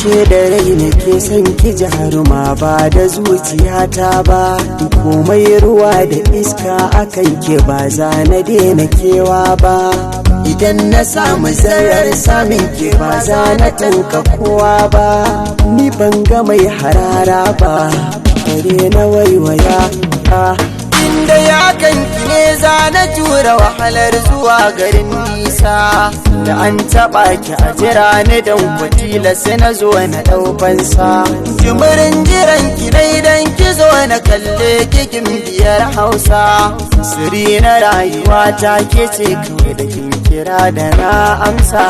ashe da rai nake son ki jaruma ba da zuciyata ba, komai ruwa da iska akan ke ba za na daina kewa ba, idan na samu zarar samin ke ba za na tanka kowa ba, ni ban ga mai harara ba bare na waiwaya inda ya kanki ne za na tura wahalar zuwa garin nisa, da an taɓa ki a jira ni don kwatila sai na zo na ɗaufansa, jimirin jiran ki dai don ki zo na kalle kikin biyar hausa, siri na rayuwa ta ke ce kawai da kin kira da na amsa,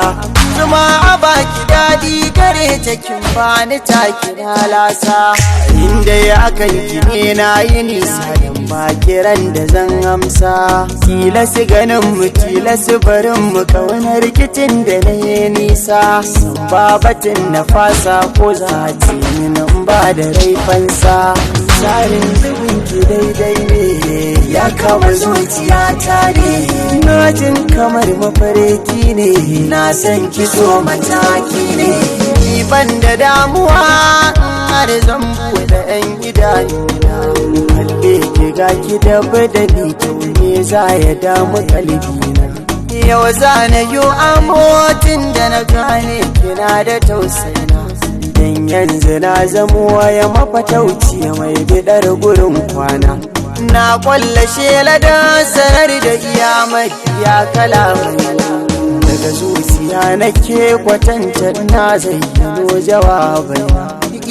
zuma a baki daɗi gare ta kin bani ta kira lasa, inda ya kanki ne na yi nisa don ba kiran da zan amsa, tilas ganin mu tilas barin mu kauna rikicin da na yi nisa, san babatin na fasa ko za a ce min ba da raifansa, tsarin zubin ki daidai ne ya kama zuciyata ne, na jin kamar mafarki ne na san ki so mataki ne, ni ban da damuwa har zan buɗe ɗan idanuna, kalle ki ga ki da badali to me za ya damu kalbina, yau za na yi amotin da na gane kina da tausayina, dan yanzu na zamo waya mafatauci mai bidar gurin kwana, na kwallashe ladan sanar da iyamai ya kalamai, daga zuciya nake kwatanta na zayyano jawabai,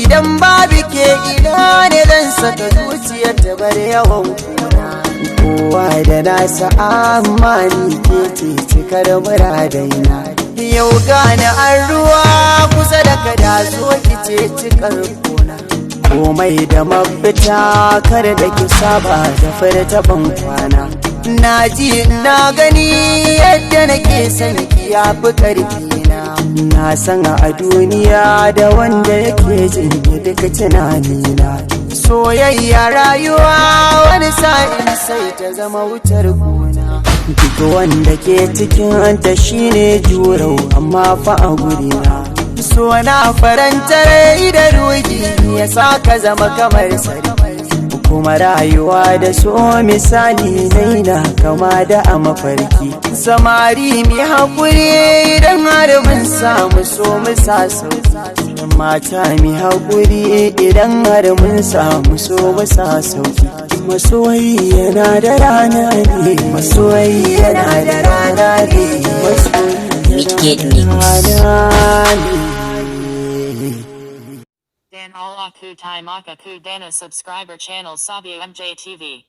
idan babu ke ina ne zan saka zuciyar ta bar yawan kuna, kowa da nasa amma ni ke ce cikar muradaina, yau gane an ruwa kusa da kada zo ki ce cikar kona, komai da mafita kar da ki saba da furta ban kwana, na ji na gani yadda nake son ki yafi karfi na san a duniya da wanda yake jin duka tunanina, soyayya rayuwa wani sa'in sai ta zama wutar gona, duk wanda ke cikin ta shine jurau amma fa a gurina, so na faranta rai da ruhi ya saka zama kamar sarki, kuma rayuwa da so misali naina kama da a mafarki, samari mi haƙuri idan har mun samu so mu sa sauki, mata mi haƙuri idan har mun samu so mu sa sauki, masoyi yana da rana ne, masoyi yana da rana ne, masoyi yana da rana ne. Dan Alaku Taimaka Ku Dana subscriber channel Sabio MJ TV.